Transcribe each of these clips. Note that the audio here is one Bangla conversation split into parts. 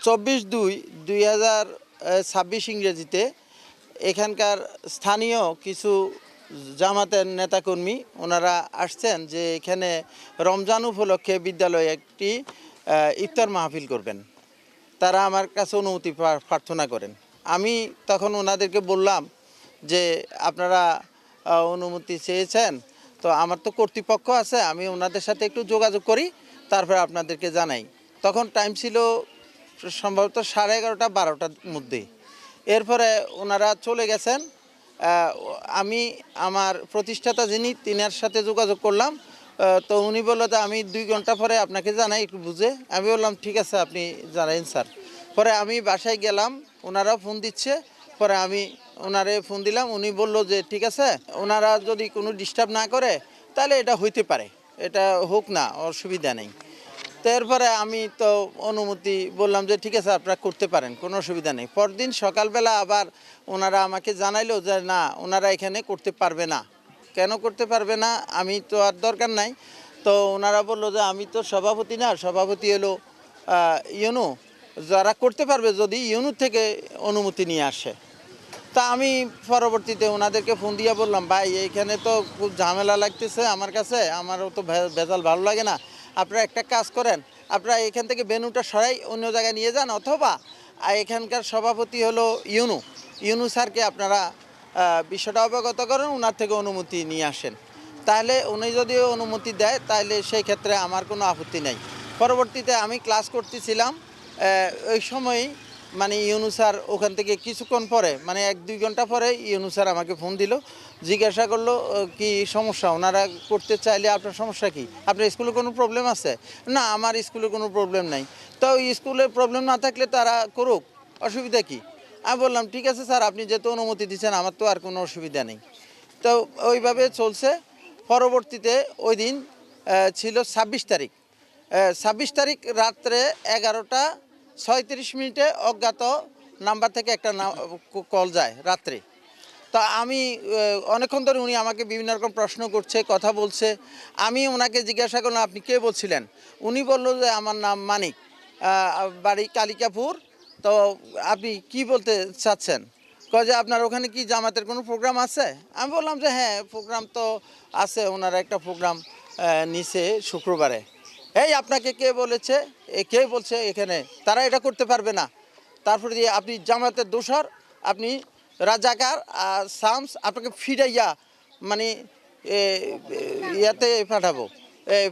24/2/2026 ইংরেজিতে এখানকার স্থানীয় কিছু জামাতের নেতাকর্মী ওনারা আসছেন যে এখানে রমজান উপলক্ষে বিদ্যালয়ে একটি ইফতার মাহফিল করবেন। তারা আমার কাছে অনুমতি প্রার্থনা করেন। আমি তখন ওনাদেরকে বললাম যে আপনারা অনুমতি চেয়েছেন, তো আমার তো কর্তৃপক্ষ আছে, আমি ওনাদের সাথে একটু যোগাযোগ করি, তারপরে আপনাদেরকে জানাই। তখন টাইম ছিল সম্ভবত 11:30-12টার মধ্যে। এরপরে ওনারা চলে গেছেন। আমি আমার প্রতিষ্ঠাতা যিনি তিনার সাথে যোগাযোগ করলাম। তো উনি বললো যে আমি 2 ঘন্টা পরে আপনাকে জানাই একটু বুঝে। আমি বললাম ঠিক আছে, আপনি জানাইন স্যার। পরে আমি বাসায় গেলাম, ওনারাও ফোন দিচ্ছে। পরে আমি ওনারে ফোন দিলাম, উনি বলল যে ঠিক আছে, ওনারা যদি কোনো ডিস্টার্ব না করে তাহলে এটা হইতে পারে, এটা হোক না, অসুবিধা নেই। তো এরপরে আমি তো অনুমতি বললাম যে ঠিক আছে আপনারা করতে পারেন, কোনো অসুবিধা নেই। পরদিন সকালবেলা আবার ওনারা আমাকে জানাইলো যে না, ওনারা এখানে করতে পারবে না। কেন করতে পারবে না, আমি তো আর দরকার নাই। তো ওনারা বললো যে আমি তো সভাপতি না, সভাপতি হলো ইউনু, যারা করতে পারবে যদি ইউনু থেকে অনুমতি নিয়ে আসে। তা আমি পরবর্তীতে ওনাদেরকে ফোন দিয়ে বললাম ভাই এইখানে তো খুব ঝামেলা লাগতেছে আমার কাছে, আমারও তো ভেজাল ভালো লাগে না। আপনারা একটা কাজ করেন, আপনারা এখান থেকে ভেন্যুটা সরাই অন্য জায়গায় নিয়ে যান, অথবা এখানকার সভাপতি হলো ইউনু স্যারকে আপনারা বিষয়টা অবগত করেন, ওনার থেকে অনুমতি নিয়ে আসেন। তাহলে উনি যদি অনুমতি দেয় তাহলে সেই ক্ষেত্রে আমার কোনো আপত্তি নেই। পরবর্তীতে আমি ক্লাস করতেছিলাম, ওই সময়ই মানে ইউনু স্যার ওখান থেকে কিছুক্ষণ পরে, মানে 1-2 ঘন্টা পরে ইউনু স্যার আমাকে ফোন দিল, জিজ্ঞাসা করলো কি সমস্যা, ওনারা করতে চাইলে আপনার সমস্যা কি, আপনার স্কুলে কোনো প্রবলেম আছে? না, আমার স্কুলে কোনো প্রবলেম নাই। তো স্কুলে প্রবলেম না থাকলে তারা করুক, অসুবিধা কি? আমি বললাম ঠিক আছে স্যার, আপনি যেহেতু অনুমতি দিচ্ছেন আমার তো আর কোনো অসুবিধা নেই। তো ওইভাবে চলছে। পরবর্তীতে ওই দিন ছিল 26 তারিখ। 26 তারিখ রাত্রে 11:36 অজ্ঞাত নাম্বার থেকে একটা কল যায় রাত্রে। তা আমি অনেকক্ষণ ধরে উনি আমাকে বিভিন্ন রকম প্রশ্ন করছে, কথা বলছে। আমি ওনাকে জিজ্ঞাসা করলাম আপনি কে বলছিলেন? উনি বলল যে আমার নাম মানিক, বাড়ি কালিকাপুর। তো আপনি কি বলতে চাচ্ছেন? কয় যে আপনার ওখানে কি জামাতের কোনো প্রোগ্রাম আছে? আমি বললাম যে হ্যাঁ, প্রোগ্রাম তো আছে, ওনারা একটা প্রোগ্রাম নিছে শুক্রবারে। এই আপনাকে কে বলেছে, কে বলছে এখানে তারা এটা করতে পারবে না? তারপরে দিয়ে আপনি জামাতের দোসর, আপনি রাজাকার, সামস, আপনাকে ফিরাইয়া মানে ইয়াতে পাঠাবো,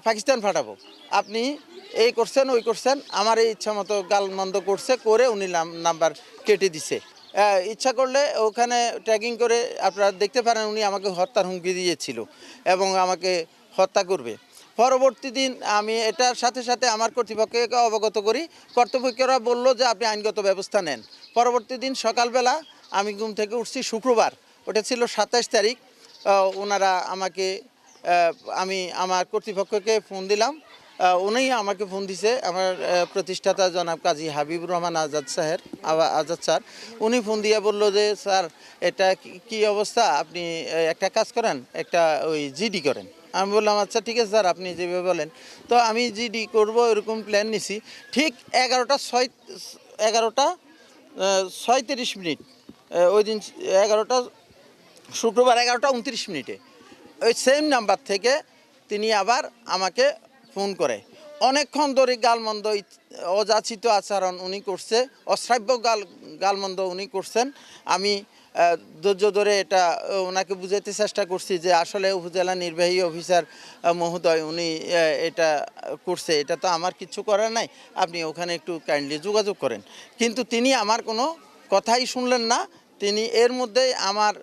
পাকিস্তান পাঠাবো। আপনি এই করছেন ওই করছেন, আমার এই ইচ্ছা মতো গালমন্দ করছে, করে উনি নাম্বার কেটে দিছে। ইচ্ছা করলে ওখানে ট্র্যাকিং করে আপনারা দেখতে পারেন উনি আমাকে হত্যার হুমকি দিয়েছিল এবং আমাকে হত্যা করবে। পরবর্তী দিন আমি এটার সাথে সাথে আমার কর্তৃপক্ষকে অবগত করি। কর্তৃপক্ষরা বলল যে আপনি আইনগত ব্যবস্থা নেন। পরবর্তী দিন সকালবেলা আমি ঘুম থেকে উঠছি শুক্রবার, ওটা ছিল 27 তারিখ। ওনারা আমাকে আমি আমার কর্তৃপক্ষকে ফোন দিলাম, উনি আমাকে ফোন দিছে, আমার প্রতিষ্ঠাতা জনাব কাজী হাবিবুর রহমান আজাদ স্যার। উনি ফোন দিয়ে বলল যে স্যার এটা কি অবস্থা, আপনি একটা কাজ করেন, একটা ওই জিডি করেন। আমি বললাম আচ্ছা ঠিক আছে স্যার, আপনি যেভাবে বলেন। তো আমি জিডি করব এরকম প্ল্যান নিছি। ঠিক 11:36 ওই দিন 11টা শুক্রবার 11:29 ওই সেম নাম্বার থেকে তিনি আবার আমাকে ফোন করে অনেকক্ষণ ধরে গালমন্দ, অযাচিত আচরণ উনি করছে, অশ্রাব্য গালমন্দ উনি করছেন। আমি ধৈর্য ধরে এটা ওনাকে বুঝাইতে চেষ্টা করছি যে আসলে উপজেলা নির্বাহী অফিসার মহোদয় উনি এটা করছে, এটা তো আমার কিছু করার নাই, আপনি ওখানে একটু কাইন্ডলি যোগাযোগ করেন। কিন্তু তিনি আমার কোনো কথাই শুনলেন না। তিনি এর মধ্যেই আমার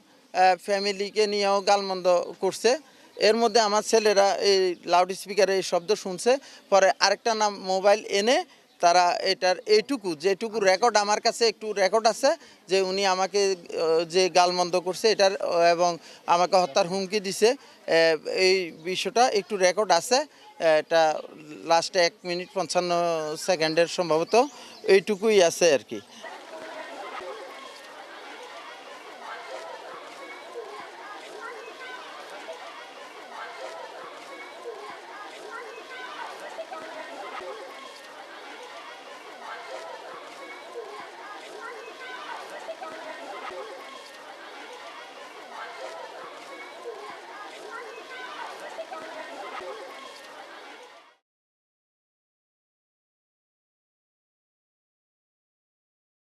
ফ্যামিলিকে নিয়েও গালমন্দ করছে। এর মধ্যে আমার ছেলেরা এই লাউড স্পিকারে এই শব্দ শুনছে। পরে আরেকটা নাম মোবাইল এনে তারা এটার যেটুকু রেকর্ড, আমার কাছে একটু রেকর্ড আছে যে উনি আমাকে যে গালমন্দ করছে এটার, এবং আমাকে হত্যার হুমকি দিছে, এই বিষয়টা একটু রেকর্ড আছে। এটা লাস্টে 1 মিনিট 55 সেকেন্ডের সম্ভবত এইটুকুই আছে আর কি।